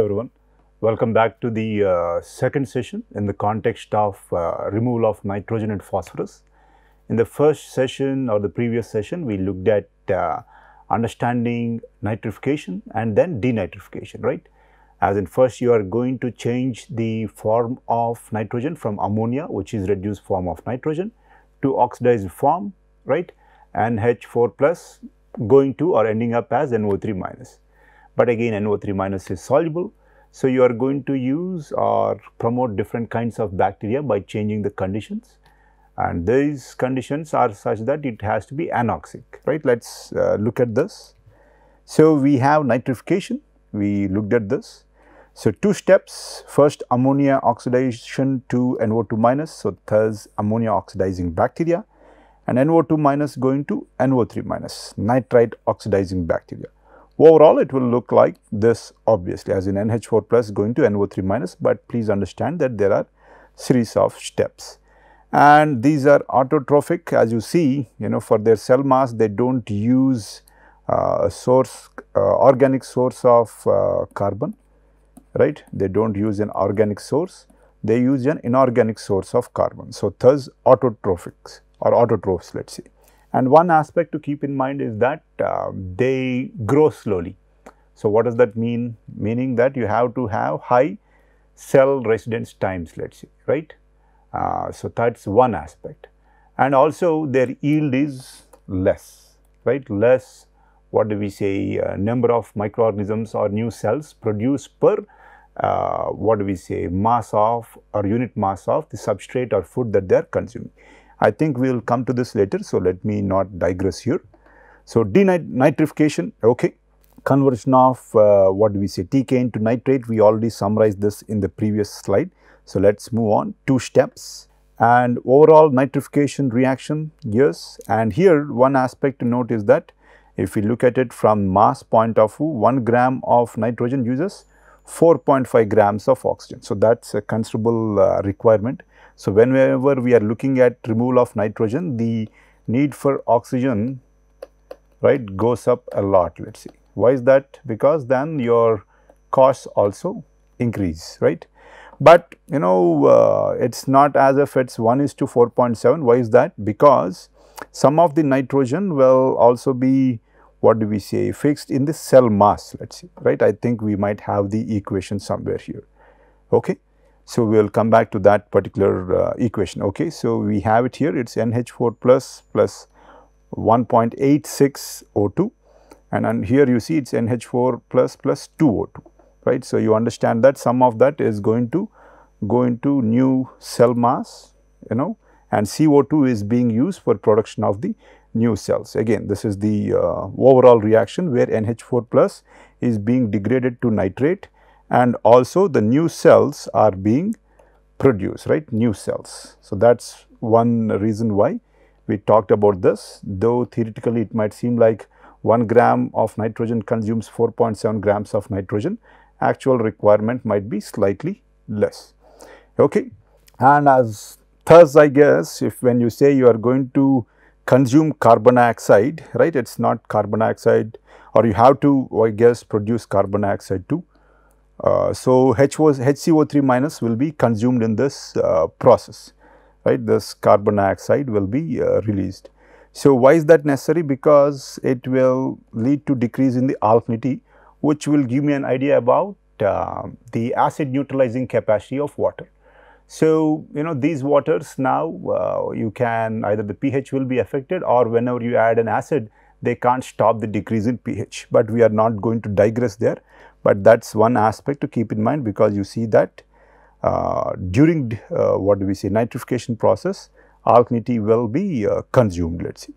everyone. Welcome back to the second session in the context of removal of nitrogen and phosphorus. In the first session or the previous session, we looked at understanding nitrification and then denitrification, right? As in first you are going to change the form of nitrogen from ammonia, which is reduced form of nitrogen, to oxidized form, right? NH4 plus going to or ending up as NO3 minus. But again NO3 minus is soluble. So, you are going to use or promote different kinds of bacteria by changing the conditions, and these conditions are such that it has to be anoxic, right. Let us look at this. So, we have nitrification, we looked at this. So, two steps, first ammonia oxidation to NO2 minus, so thus ammonia oxidizing bacteria, and NO2 minus going to NO3 minus, nitrite oxidizing bacteria. Overall, it will look like this obviously, as in NH4 plus going to NO3 minus, but please understand that there are series of steps. And these are autotrophic, as you see, for their cell mass they do not use a source, organic source of carbon, right. They do not use an organic source, they use an inorganic source of carbon. So, thus autotrophics or autotrophs, let us say. And one aspect to keep in mind is that they grow slowly. So, what does that mean? Meaning that you have to have high cell residence times, let us say, right. So, that is one aspect, and also their yield is less, right, less, what do we say, number of microorganisms or new cells produced per what do we say, mass of or unit mass of the substrate or food that they are consuming. I think we will come to this later, so let me not digress here. So, denitrification, okay, conversion of what do we say, TK into nitrate, we already summarized this in the previous slide. So, let us move on, two steps, and overall nitrification reaction, yes. And here one aspect to note is that if we look at it from mass point of view, 1 gram of nitrogen uses 4.5 grams of oxygen. So, that is a considerable requirement. So, whenever we are looking at removal of nitrogen, the need for oxygen, right, goes up a lot, let us see. Why is that? Because then your costs also increase, right. But it is not as if it is 1:4.7. Why is that? Because some of the nitrogen will also be, what do we say, fixed in the cell mass, let us see, right. I think we might have the equation somewhere here, okay. So, we will come back to that particular equation, okay. So, we have it here, it is NH4 plus 1.86 O2, and then here you see it is NH4 plus 2 O2, right. So, you understand that some of that is going to go into new cell mass, and CO2 is being used for production of the new cells. Again, this is the overall reaction where NH4 plus is being degraded to nitrate, and also the new cells are being produced, right, new cells. So, that is one reason why we talked about this, though theoretically it might seem like 1 gram of nitrogen consumes 4.7 grams of nitrogen, actual requirement might be slightly less, okay. And as thus I guess, if when you say you are going to consume carbon dioxide, right, it is not carbon dioxide, or you have to, I guess, produce carbon dioxide too. So, HCO3 minus will be consumed in this process, right, this carbon dioxide will be released. So, why is that necessary? Because it will lead to decrease in the alkalinity, which will give me an idea about the acid neutralizing capacity of water. So, these waters now you can either the pH will be affected, or whenever you add an acid they can't stop the decrease in pH, but we are not going to digress there. But that is one aspect to keep in mind, because you see that during what do we say, nitrification process, alkalinity will be consumed, let us see.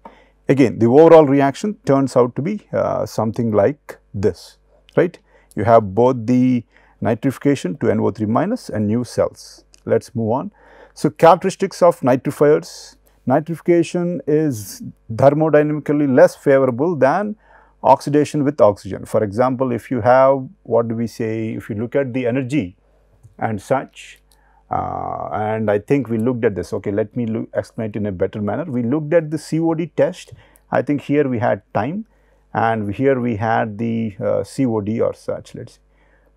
Again, the overall reaction turns out to be something like this, right. You have both the nitrification to NO3 minus and new cells. Let us move on. So, characteristics of nitrifiers. Nitrification is thermodynamically less favorable than oxidation with oxygen. For example, if you have, what do we say, if you look at the energy and such, and I think we looked at this, okay, let me explain it in a better manner. We looked at the COD test, I think here we had time, and here we had the COD or such, let us see.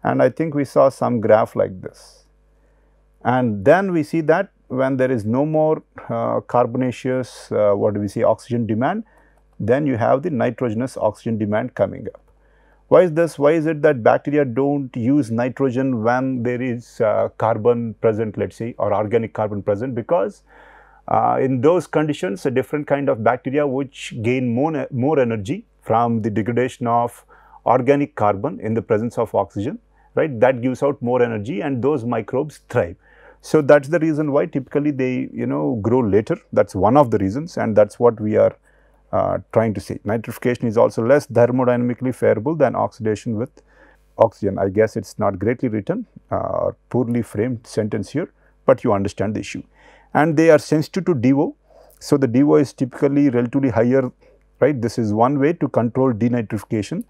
and I think we saw some graph like this. And then we see that when there is no more carbonaceous, what do we say, oxygen demand, then you have the nitrogenous oxygen demand coming up. Why is this? Why is it that bacteria don't use nitrogen when there is carbon present, let's say, or organic carbon present? Because in those conditions, a different kind of bacteria which gain more energy from the degradation of organic carbon in the presence of oxygen, right? That gives out more energy, and those microbes thrive. So that's the reason why typically they, grow later. That's one of the reasons, and that's what we are trying to say. Nitrification is also less thermodynamically favorable than oxidation with oxygen. I guess it's not greatly written or poorly framed sentence here, but you understand the issue. And they are sensitive to DO. So the DO is typically relatively higher, right? This is one way to control denitrification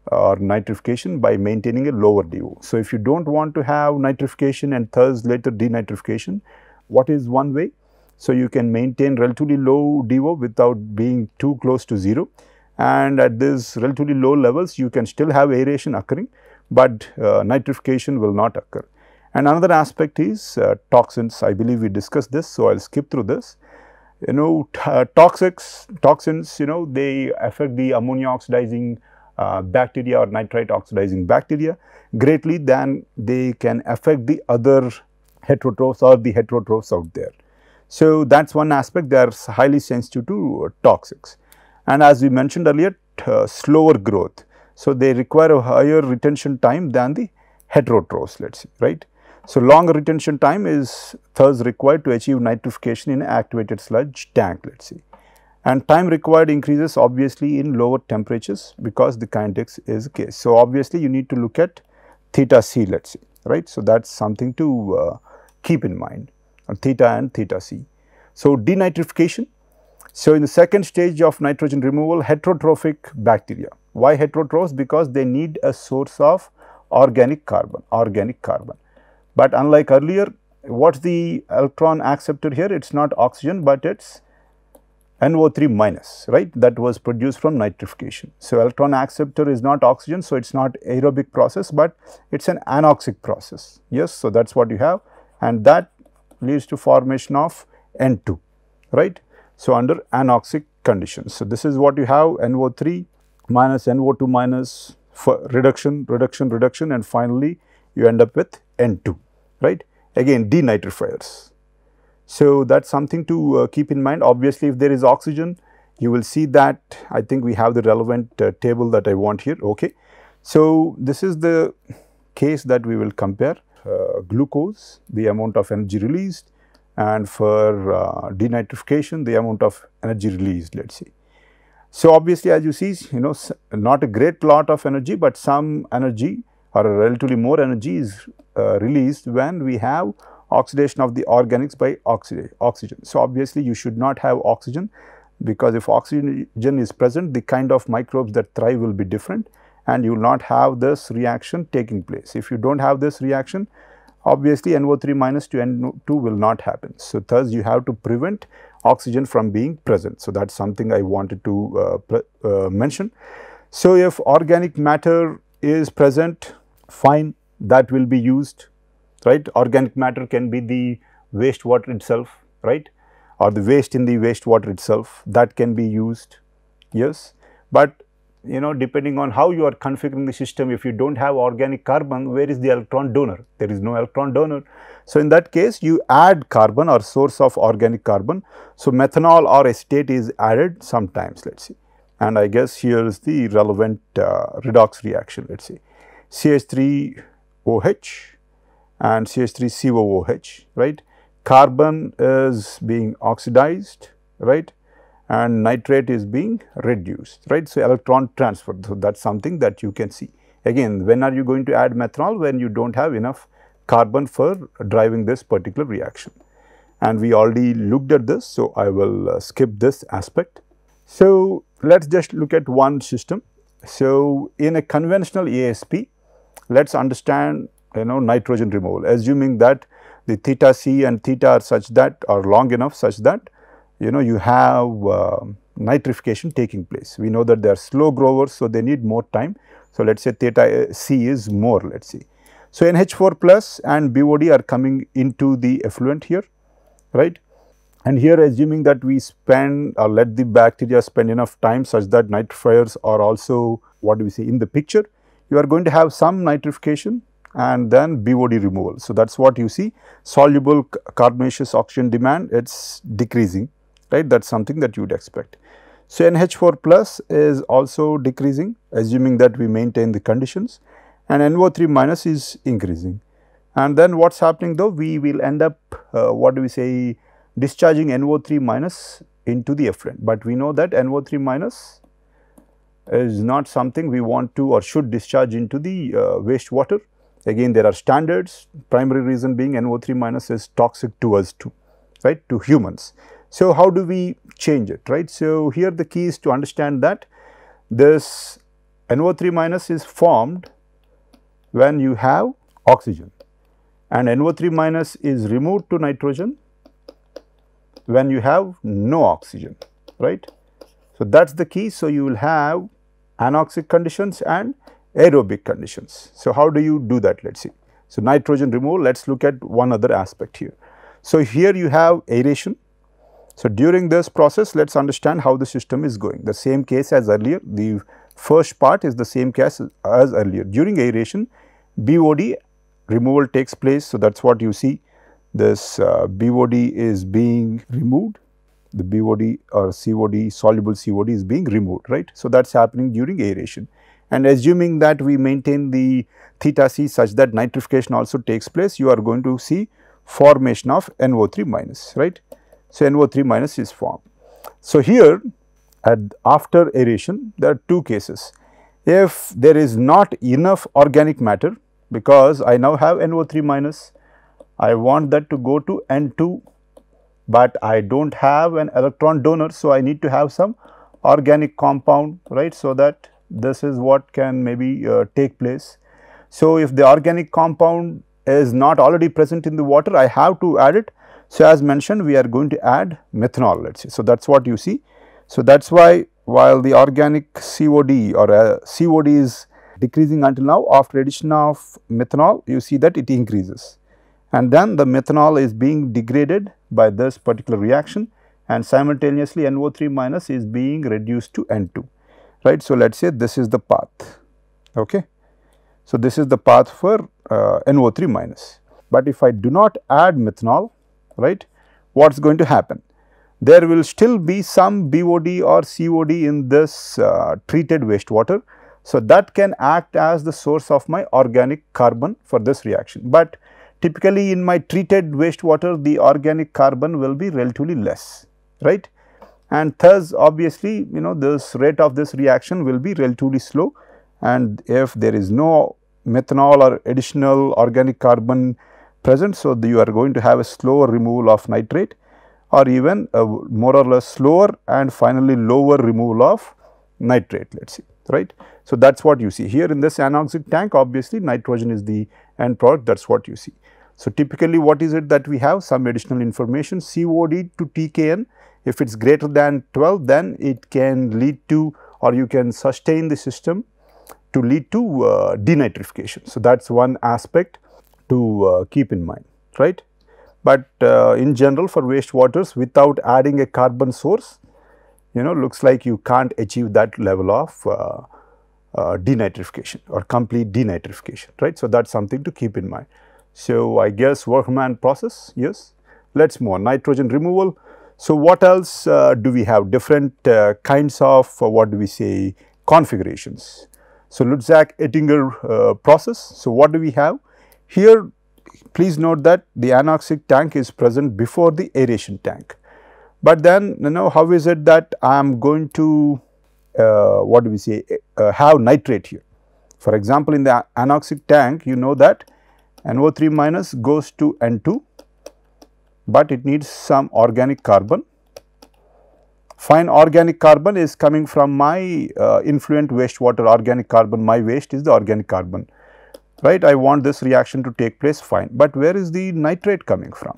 or nitrification by maintaining a lower DO. So if you don't want to have nitrification and thus later denitrification, what is one way? So you can maintain relatively low DO without being too close to 0, and at this relatively low levels you can still have aeration occurring, but nitrification will not occur. And another aspect is toxins. I believe we discussed this, so I will skip through this. Toxins, they affect the ammonia oxidizing bacteria or nitrite oxidizing bacteria greatly than they can affect the other heterotrophs or the heterotrophs out there. So that's one aspect. They are highly sensitive to toxics, and as we mentioned earlier, slower growth. So they require a higher retention time than the heterotrophs, let's say, right? So longer retention time is thus required to achieve nitrification in an activated sludge tank, let's say. And time required increases obviously in lower temperatures because the kinetics is the case. So obviously you need to look at theta C, let's say, right? So that's something to keep in mind, theta and theta C. So denitrification. So in the second stage of nitrogen removal, heterotrophic bacteria. Why heterotrophs? Because they need a source of organic carbon. But unlike earlier, what's the electron acceptor here? It's not oxygen, but it's NO3 minus, right? That was produced from nitrification. So electron acceptor is not oxygen, so it's not aerobic process, but it's an anoxic process. Yes, so that's what you have, and that leads to formation of N2, right? So under anoxic conditions. So this is what you have, NO3 minus NO2 minus reduction, and finally you end up with N2, right? Again, denitrifiers. So that's something to keep in mind. Obviously, if there is oxygen, you will see that I think we have the relevant table that I want here. Okay. So this is the case that we will compare glucose, the amount of energy released, and for denitrification, the amount of energy released, let's say. So obviously, as you see, not a great lot of energy, but some energy or a relatively more energy is released when we have oxidation of the organics by oxygen. So obviously, you should not have oxygen, because if oxygen is present, the kind of microbes that thrive will be different, and you will not have this reaction taking place. If you don't have this reaction, obviously NO3 minus to NO2 will not happen. So thus you have to prevent oxygen from being present. So that's something I wanted to mention. So if organic matter is present, fine, that will be used, right? Organic matter can be the wastewater itself, right? Or the waste in the wastewater itself, that can be used, yes. But depending on how you are configuring the system, if you don't have organic carbon, where is the electron donor? There is no electron donor. So in that case, you add carbon or source of organic carbon. So methanol or acetate is added sometimes, let's see. And I guess here is the relevant redox reaction, let's see. CH3OH and CH3COOH, right? Carbon is being oxidized, right? And nitrate is being reduced, right? So electron transfer. So that's something that you can see. Again, when are you going to add methanol? When you don't have enough carbon for driving this particular reaction. And we already looked at this, so I will skip this aspect. So let's just look at one system. So in a conventional ASP, let's understand nitrogen removal, assuming that the theta C and theta are such that, are long enough such that you have nitrification taking place. We know that they are slow growers, so they need more time. So let's say theta C is more, let's see. So, NH4 plus and BOD are coming into the effluent here, right. And here assuming that we spend or let the bacteria spend enough time such that nitrifiers are also what do we say in the picture, you are going to have some nitrification and then BOD removal. So, that is what you see, soluble carbonaceous oxygen demand, it is decreasing, right, that is something that you would expect. So, NH4 plus is also decreasing assuming that we maintain the conditions, and NO3 minus is increasing. And then what is happening though, we will end up what do we say discharging NO3 minus into the effluent, but we know that NO3 minus is not something we want to or should discharge into the wastewater. Again, there are standards, primary reason being NO3 minus is toxic to us too, right, to humans. So, how do we change it, right? So, here the key is to understand that this NO3 minus is formed when you have oxygen, and NO3 minus is removed to nitrogen when you have no oxygen, right. So, that is the key. So, you will have anoxic conditions and aerobic conditions. So, how do you do that? Let us see. So, nitrogen removal, let us look at one other aspect here. So, here you have aeration. So, during this process let us understand how the system is going, the same case as earlier, the first part is the same case as earlier. During aeration BOD removal takes place. So, that is what you see, this BOD is being removed, the BOD or COD, soluble COD is being removed, right. So, that is happening during aeration, and assuming that we maintain the theta C such that nitrification also takes place, you are going to see formation of NO3 minus, right. So, NO3 minus is formed. So, here after aeration there are two cases. If there is not enough organic matter, because I now have NO3 minus, I want that to go to N2, but I do not have an electron donor. So, I need to have some organic compound, right. So, that this is what can maybe take place. So, if the organic compound is not already present in the water, I have to add it. So, as mentioned we are going to add methanol, let us see. So, that is what you see. So, that is why while the organic COD or COD is decreasing until now, after addition of methanol you see that it increases, and then the methanol is being degraded by this particular reaction, and simultaneously NO3 minus is being reduced to N2, right. So, let us say this is the path, okay. So, this is the path for NO3 minus, but if I do not add methanol, right, what is going to happen? There will still be some BOD or COD in this treated wastewater. So, that can act as the source of my organic carbon for this reaction, but typically in my treated wastewater the organic carbon will be relatively less, right, and thus obviously this rate of this reaction will be relatively slow, and if there is no methanol or additional organic carbon present, so you are going to have a slower removal of nitrate, or even a more or less slower and finally lower removal of nitrate, let us see, right. So, that is what you see here in this anoxic tank, obviously nitrogen is the end product, that is what you see. So, typically what is it that we have? Some additional information, COD to TKN, if it is greater than 12 then it can lead to, or you can sustain the system to lead to denitrification. So, that is one aspect to keep in mind, right. But in general for wastewaters without adding a carbon source, looks like you can't achieve that level of denitrification or complete denitrification, right. So, that is something to keep in mind. So, I guess Workman process, yes. Let us move on, nitrogen removal. So, what else do we have? Different kinds of what do we say configurations. So, Lutzak-Ettinger process. So, what do we have? Here please note that the anoxic tank is present before the aeration tank, but then how is it that I am going to what do we say have nitrate here. For example, in the anoxic tank you know that NO3 minus goes to N2, but it needs some organic carbon. Fine organic carbon is coming from my influent wastewater organic carbon, my waste is the organic carbon, right. I want this reaction to take place, fine, but where is the nitrate coming from?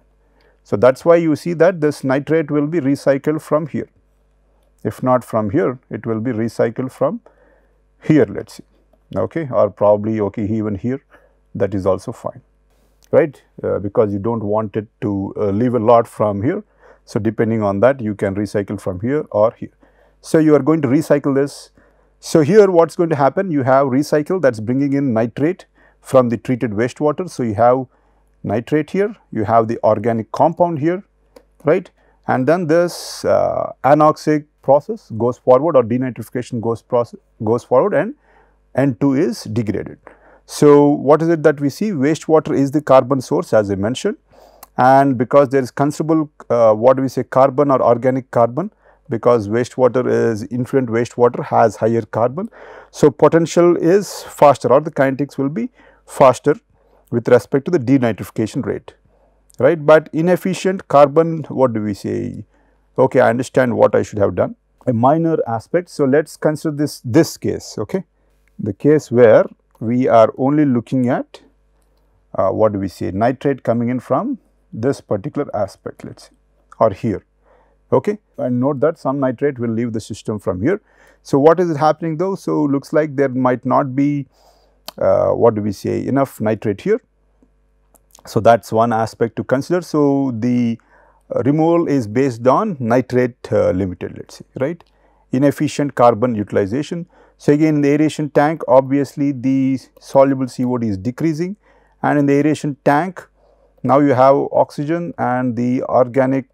So, that is why you see that this nitrate will be recycled from here, if not from here it will be recycled from here, let us see, okay, or probably okay even here, that is also fine, right, because you do not want it to leave a lot from here. So, depending on that you can recycle from here or here. So, you are going to recycle this. So, here what is going to happen, you have recycle, that is bringing in nitrate from the treated wastewater. So, you have nitrate here, you have the organic compound here, right, and then this anoxic process goes forward, or denitrification goes forward, and N2 is degraded. So, what is it that we see? Wastewater is the carbon source, as I mentioned, and because there is considerable what do we say, carbon or organic carbon, because wastewater is influent wastewater has higher carbon. So, potential is faster, or the kinetics will be faster with respect to the denitrification rate, right. But inefficient carbon, what do we say? Okay, I understand what I should have done, a minor aspect. So, let us consider this case, okay, the case where we are only looking at what do we say, nitrate coming in from this particular aspect, let us say, or here, okay, and note that some nitrate will leave the system from here. So, what is happening though? So, looks like there might not be what do we say, enough nitrate here. So, that is one aspect to consider. So, the removal is based on nitrate limited, let us say, right, inefficient carbon utilization. So, again in the aeration tank, obviously the soluble COD is decreasing, and in the aeration tank now you have oxygen, and the organic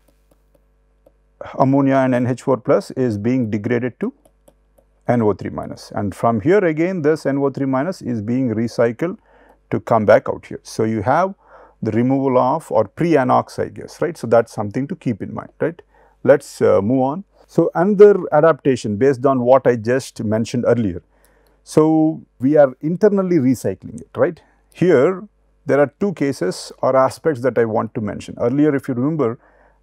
ammonia and NH4 plus is being degraded to NO3 minus, and from here again this NO3 minus is being recycled to come back out here. So, you have the removal of, or pre-anox, I guess, right. So, that is something to keep in mind, right. Let us move on. So, another adaptation based on what I just mentioned earlier. So, we are internally recycling it, right. Here there are two cases or aspects that I want to mention. Earlier, if you remember,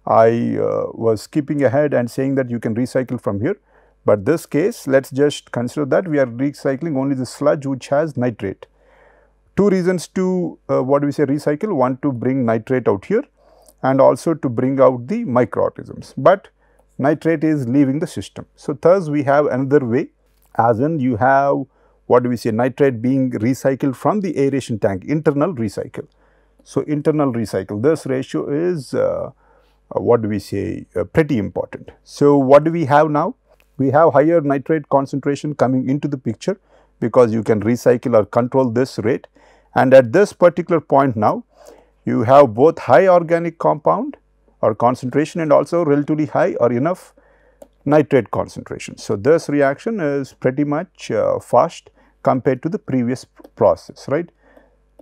I was skipping ahead and saying that you can recycle from here, but this case let us just consider that we are recycling only the sludge which has nitrate. Two reasons to what do we say, recycle, one to bring nitrate out here, and also to bring out the microorganisms, but nitrate is leaving the system. So, thus we have another way, as in you have what do we say, nitrate being recycled from the aeration tank, internal recycle. So, internal recycle, this ratio is what do we say, pretty important. So, what do we have now? We have higher nitrate concentration coming into the picture, because you can recycle or control this rate, and at this particular point now you have both high organic compound or concentration and also relatively high or enough nitrate concentration. So, this reaction is pretty much fast compared to the previous process, right,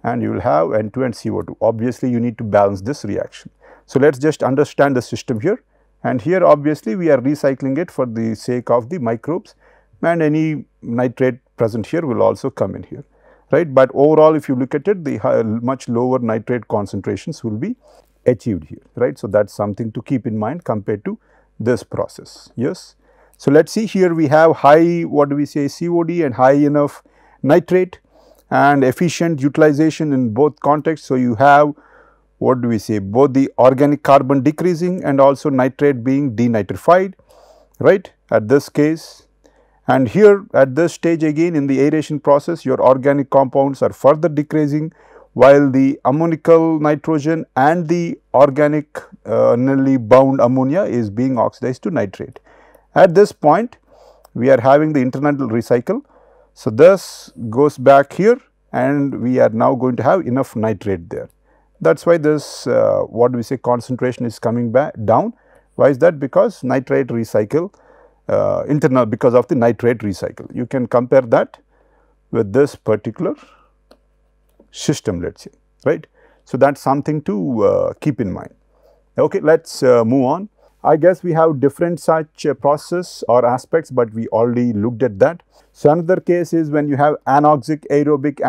and you will have N2 and CO2. Obviously, you need to balance this reaction. So, let us just understand the system here, and here obviously we are recycling it for the sake of the microbes, and any nitrate present here will also come in here, right. But overall, if you look at it, the much lower nitrate concentrations will be achieved here, right. So, that is something to keep in mind compared to this process, yes. So, let us see, here we have high what do we say, COD and high enough nitrate and efficient utilization in both contexts. So, you have what do we say, both the organic carbon decreasing and also nitrate being denitrified, right, at this case. And here at this stage again in the aeration process, your organic compounds are further decreasing, while the ammonical nitrogen and the organically bound ammonia is being oxidized to nitrate. At this point, we are having the internal recycle. So, this goes back here, and we are now going to have enough nitrate there. That is why this what do we say, concentration is coming back down. Why is that? Because nitrate recycle internal, because of the nitrate recycle. You can compare that with this particular system, let us say, right. So, that is something to keep in mind. Okay, let us move on. I guess we have different such process or aspects, but we already looked at that. So, another case is when you have anoxic aerobic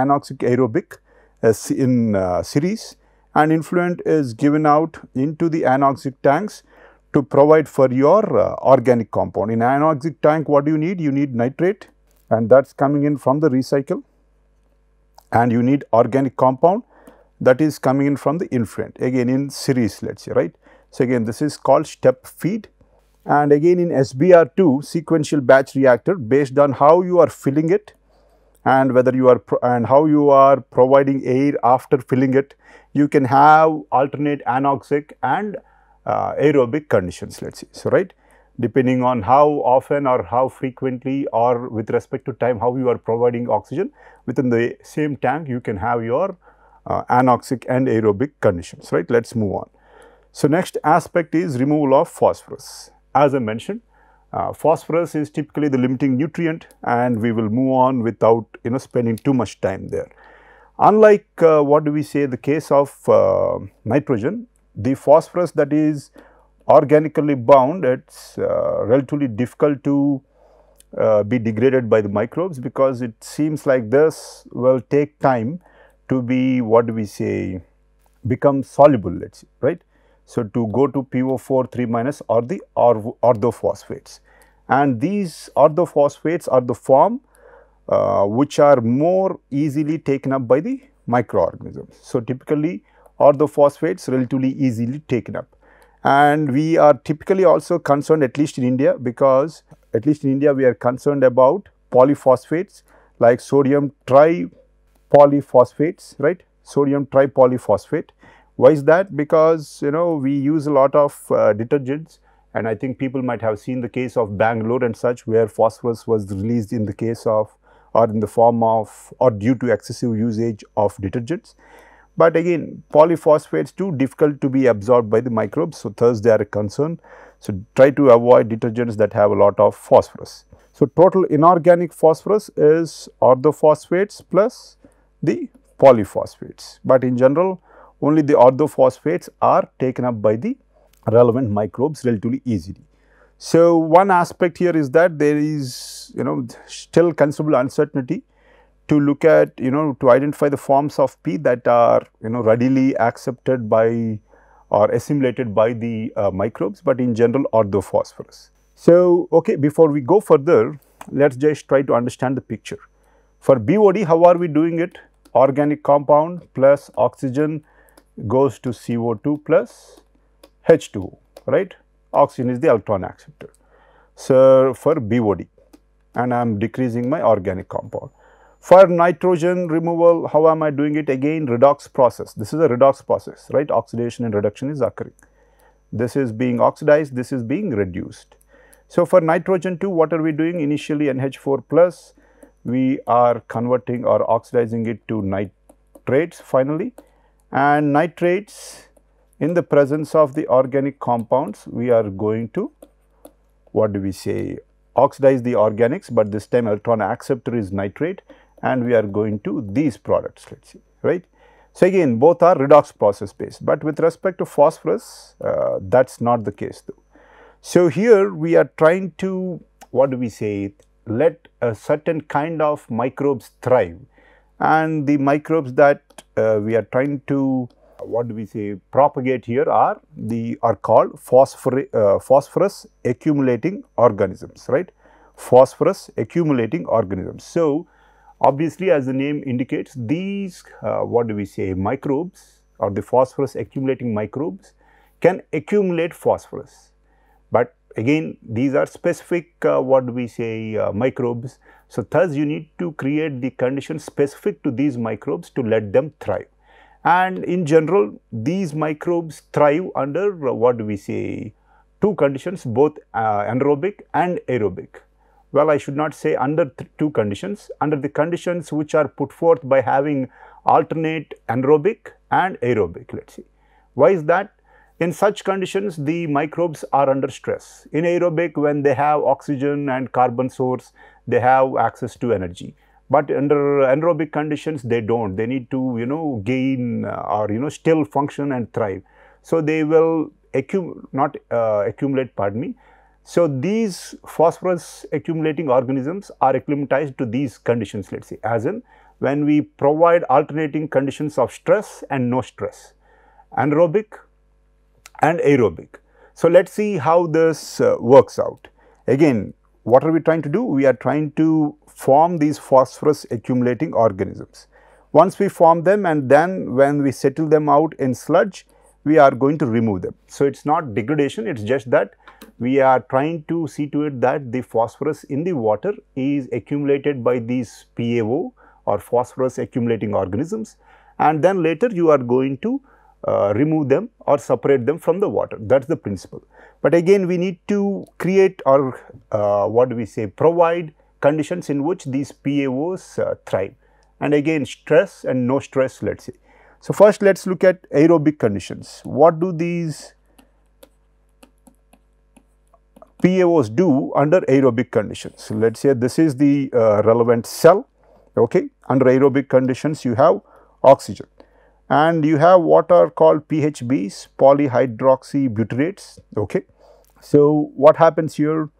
in series, and influent is given out into the anoxic tanks to provide for your organic compound. In anoxic tank, what do you need? You need nitrate, and that is coming in from the recycle, and you need organic compound that is coming in from the influent, again in series, let us say, right. So, again this is called step feed, and again in SBR2 sequential batch reactor, based on how you are filling it and whether you are and how you are providing air after filling it. You can have alternate anoxic and aerobic conditions, let us say. So, right, depending on how often or how frequently or with respect to time how you are providing oxygen within the same tank, you can have your anoxic and aerobic conditions, right. Let us move on. So, next aspect is removal of phosphorus. As I mentioned, phosphorus is typically the limiting nutrient, and we will move on without spending too much time there. Unlike what do we say the case of nitrogen, the phosphorus that is organically bound, it's relatively difficult to be degraded by the microbes, because it seems like this will take time to be, what do we say, become soluble, let us say, right. So, to go to PO4 3 minus or the orthophosphates, and these orthophosphates are the form which are more easily taken up by the microorganisms. So, typically orthophosphates relatively easily taken up, and we are typically also concerned, at least in India, because at least in India we are concerned about polyphosphates like sodium tripolyphosphates, right, sodium tripolyphosphate. Why is that? Because we use a lot of detergents, and I think people might have seen the case of Bangalore and such, where phosphorus was released in the case of, or in the form of, or due to excessive usage of detergents. But again, polyphosphates too difficult to be absorbed by the microbes, so thus they are a concern. So, try to avoid detergents that have a lot of phosphorus. So, total inorganic phosphorus is orthophosphates plus the polyphosphates, but in general only the orthophosphates are taken up by the relevant microbes relatively easily. So, one aspect here is that there is still considerable uncertainty to look at to identify the forms of P that are readily accepted by or assimilated by the microbes, but in general orthophosphorus. So, okay, before we go further, let us just try to understand the picture. For BOD, how are we doing it? Organic compound plus oxygen goes to CO2 plus H2O, right. Oxygen is the electron acceptor. So, for BOD, and I am decreasing my organic compound. For nitrogen removal, how am I doing it? Again, redox process. This is a redox process, right. Oxidation and reduction is occurring. This is being oxidized, this is being reduced. So, for nitrogen 2, what are we doing? Initially NH4 plus, we are converting or oxidizing it to nitrates finally, and nitrates in the presence of the organic compounds, we are going to, what do we say, oxidize the organics, but this time electron acceptor is nitrate, and we are going to these products, let us see, right. So, again both are redox process based, but with respect to phosphorus that is not the case though. So, here we are trying to, what do we say, let a certain kind of microbes thrive, and the microbes that we are trying to, what do we say, propagate here are called phosphorus accumulating organisms, right, phosphorus accumulating organisms. So, obviously as the name indicates, these what do we say, microbes or the phosphorus accumulating microbes can accumulate phosphorus, but again these are specific what do we say, microbes. So, thus you need to create the conditions specific to these microbes to let them thrive, and in general these microbes thrive under what do we say, two conditions, both anaerobic and aerobic. Well, I should not say under two conditions, under the conditions which are put forth by having alternate anaerobic and aerobic, let us see. Why is that? In such conditions, the microbes are under stress. In aerobic, when they have oxygen and carbon source, they have access to energy. But under anaerobic conditions, they don't. They need to, gain or, still function and thrive. So, they will accumulate, pardon me. So, these phosphorus accumulating organisms are acclimatized to these conditions, let us say, as in when we provide alternating conditions of stress and no stress, anaerobic and aerobic. So, let us see how this works out. Again, what are we trying to do? We are trying to form these phosphorus accumulating organisms. Once we form them, and then when we settle them out in sludge, we are going to remove them. So, it is not degradation, it is just that we are trying to see to it that the phosphorus in the water is accumulated by these PAO or phosphorus accumulating organisms, and then later you are going to remove them or separate them from the water. That is the principle. But again, we need to create or provide conditions in which these PAOs thrive, and again stress and no stress, let us say. So, first let us look at aerobic conditions. What do these PAOs do under aerobic conditions? So, let us say this is the relevant cell. Okay. Under aerobic conditions you have oxygen, and you have what are called PHBs, polyhydroxybutyrates. Okay. So, what happens here?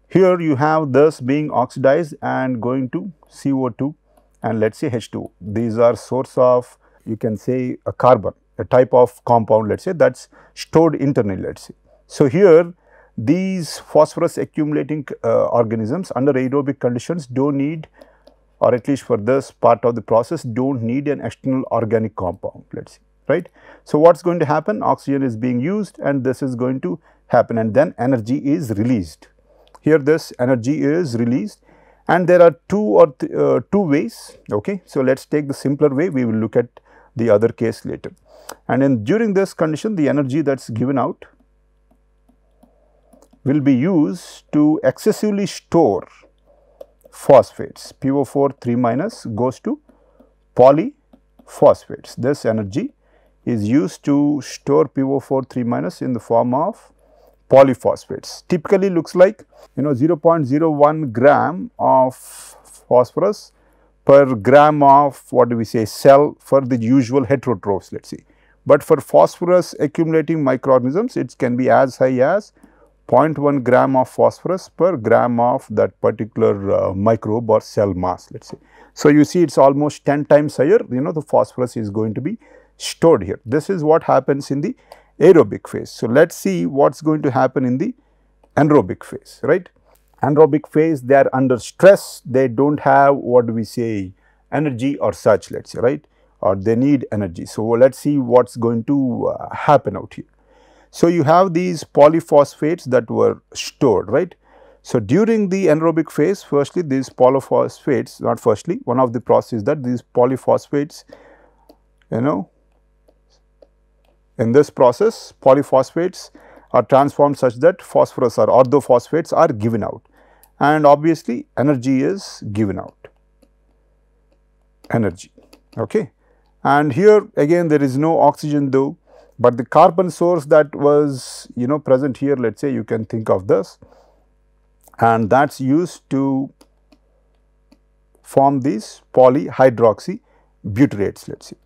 Here you have this being oxidized and going to CO2 and let us say H2O. These are source of, you can say, a carbon, a type of compound, let us say, that is stored internally, let us say. So, here these phosphorus accumulating organisms under aerobic conditions do not need, or at least for this part of the process, do not need an external organic compound, let us say, right. So, what is going to happen? Oxygen is being used and this is going to happen, and then energy is released. Here this energy is released, and there are two ways. Okay. So, let us take the simpler way, we will look at the other case later. And during this condition, the energy that is given out will be used to excessively store phosphates. PO4 3 minus goes to polyphosphates. This energy is used to store PO4 3 minus in the form of polyphosphates. Typically looks like 0.01 gram of phosphorus per gram of cell for the usual heterotrophs, let us see. But for phosphorus accumulating microorganisms, it can be as high as 0.1 gram of phosphorus per gram of that particular microbe or cell mass, let us say. So, you see it is almost 10 times higher, the phosphorus is going to be stored here. This is what happens in the aerobic phase. So, let us see what is going to happen in the anaerobic phase, right. Anaerobic phase, they are under stress, they do not have energy or such, let us say, right, or they need energy. So, let us see what is going to happen out here. So, you have these polyphosphates that were stored, right. So, during the anaerobic phase, firstly these polyphosphates, not firstly, one of the processes that these polyphosphates, in this process polyphosphates are transformed such that phosphorus or orthophosphates are given out, and obviously energy is given out, energy. Okay. And here again there is no oxygen though, but the carbon source that was present here, let us say, you can think of this, and that is used to form these polyhydroxybutyrates, let us say.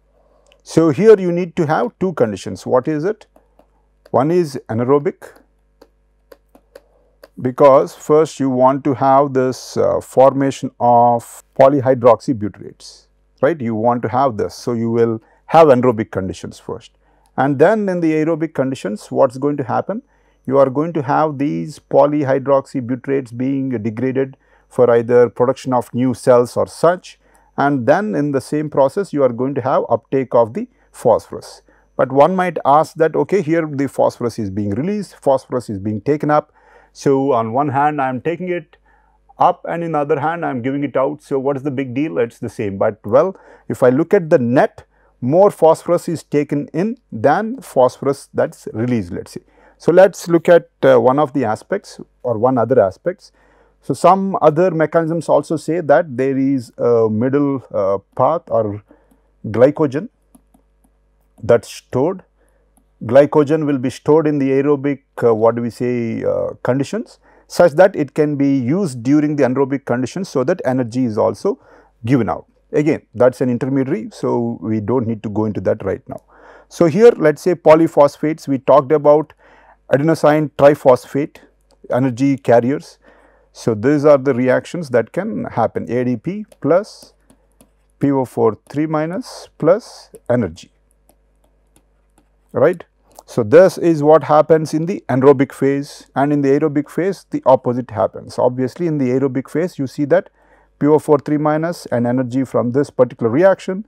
So, here you need to have two conditions. What is it? One is anaerobic, because first you want to have this formation of polyhydroxybutyrates, right. You want to have this. So, you will have anaerobic conditions first, and then in the aerobic conditions, what is going to happen? You are going to have these polyhydroxybutyrates being degraded for either production of new cells or such, and then in the same process you are going to have uptake of the phosphorus. But one might ask that, okay, here the phosphorus is being released, phosphorus is being taken up. So, on one hand I am taking it up and in the other hand I am giving it out. So, what is the big deal? It is the same, but well, if I look at the net, more phosphorus is taken in than phosphorus that is released, let us say. So, let us look at one of the aspects or one other aspects. So, some other mechanisms also say that there is a middle path or glycogen that is stored. Glycogen will be stored in the aerobic conditions, such that it can be used during the anaerobic conditions, so that energy is also given out. Again, that is an intermediary, so we do not need to go into that right now. So, here let us say polyphosphates, we talked about adenosine triphosphate energy carriers. So, these are the reactions that can happen, ADP plus PO4 3 minus plus energy, right. So, this is what happens in the anaerobic phase, and in the aerobic phase the opposite happens. Obviously, in the aerobic phase you see that PO4 3 minus and energy from this particular reaction,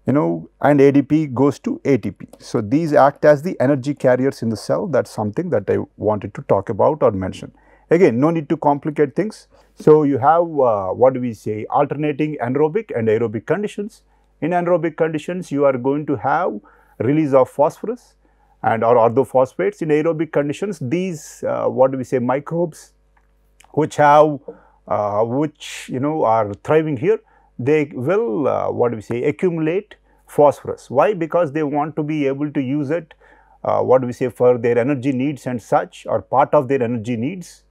and ADP goes to ATP. So, these act as the energy carriers in the cell. That is something that I wanted to talk about or mention. Again, no need to complicate things. So, you have what do we say, alternating anaerobic and aerobic conditions. In anaerobic conditions, you are going to have release of phosphorus and or orthophosphates. In aerobic conditions, these what do we say, microbes which have which are thriving here, they will what do we say, accumulate phosphorus. Why? Because they want to be able to use it what do we say, for their energy needs and such, or part of their energy needs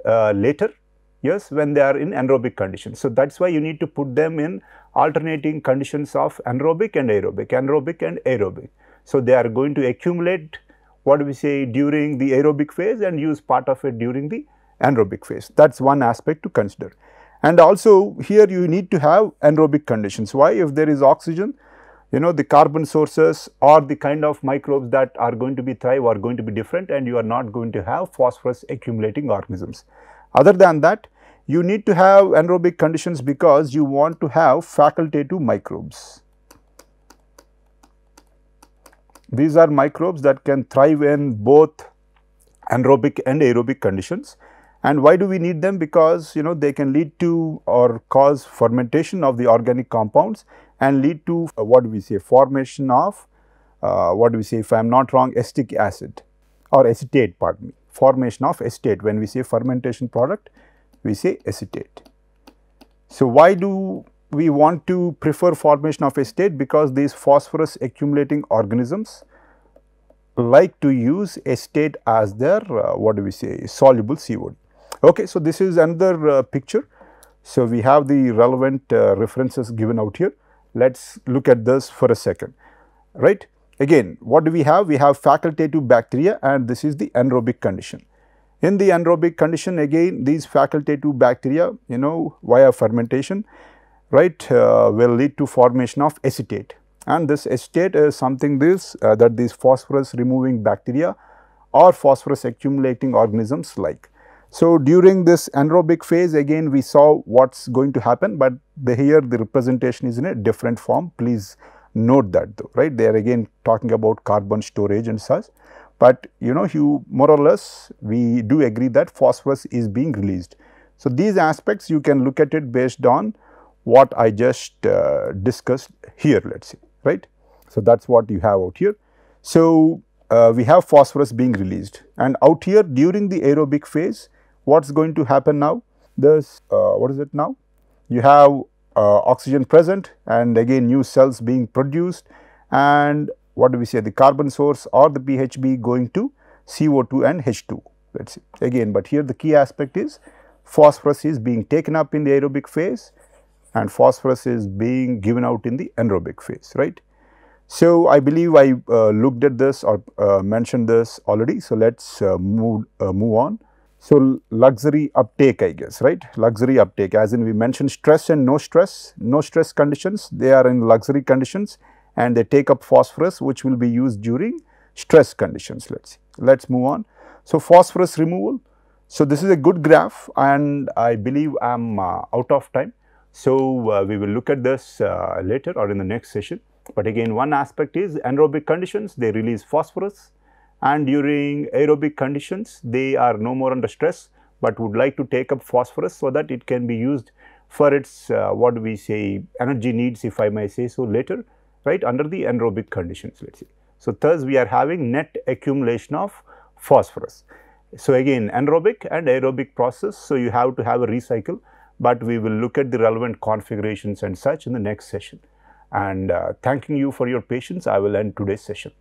later, yes, when they are in anaerobic conditions. So, that is why you need to put them in alternating conditions of anaerobic and aerobic. So, they are going to accumulate what do we say during the aerobic phase and use part of it during the anaerobic phase. That is one aspect to consider. And also here you need to have anaerobic conditions. Why? If there is oxygen, the carbon sources or the kind of microbes that are going to be thrive are going to be different, and you are not going to have phosphorus accumulating organisms. Other than that, you need to have anaerobic conditions because you want to have facultative microbes. These are microbes that can thrive in both anaerobic and aerobic conditions. And why do we need them? Because they can lead to or cause fermentation of the organic compounds and lead to what do we say, formation of what do we say, if I am not wrong, acetic acid or acetate, pardon me, formation of acetate. When we say fermentation product, we say acetate. So, why do we want to prefer formation of acetate? Because these phosphorus accumulating organisms like to use acetate as their what do we say, soluble COD. Okay, so this is another picture. So, we have the relevant references given out here. Let us look at this for a second, right. Again, what do we have? We have facultative bacteria, and this is the anaerobic condition. In the anaerobic condition, again these facultative bacteria via fermentation, right, will lead to formation of acetate, and this acetate is something that these phosphorus removing bacteria or phosphorus accumulating organisms like. So, during this anaerobic phase, again we saw what is going to happen, but here the representation is in a different form. Please note that though, right. They are again talking about carbon storage and such, but you more or less we do agree that phosphorus is being released. So, these aspects you can look at it based on what I just discussed here, let us say, right. So, that is what you have out here. So, we have phosphorus being released, and out here during the aerobic phase, what is going to happen now? This what is it now? You have oxygen present, and again new cells being produced, and what do we say, the carbon source or the PHB going to CO2 and H2, let us say again. But here the key aspect is phosphorus is being taken up in the aerobic phase and phosphorus is being given out in the anaerobic phase, right. So, I believe I looked at this or mentioned this already. So, let us move on. So, luxury uptake, I guess, right, luxury uptake, as in we mentioned stress and no stress conditions, they are in luxury conditions and they take up phosphorus which will be used during stress conditions, let us move on. So, phosphorus removal. So, this is a good graph, and I believe I am out of time. So, we will look at this later or in the next session, but again one aspect is anaerobic conditions, they release phosphorus, and during aerobic conditions they are no more under stress, but would like to take up phosphorus so that it can be used for its what do we say, energy needs, if I may say so, later, right, under the anaerobic conditions, let us say. So, thus we are having net accumulation of phosphorus. So, again anaerobic and aerobic process, so you have to have a recycle, but we will look at the relevant configurations and such in the next session. And thanking you for your patience, I will end today's session.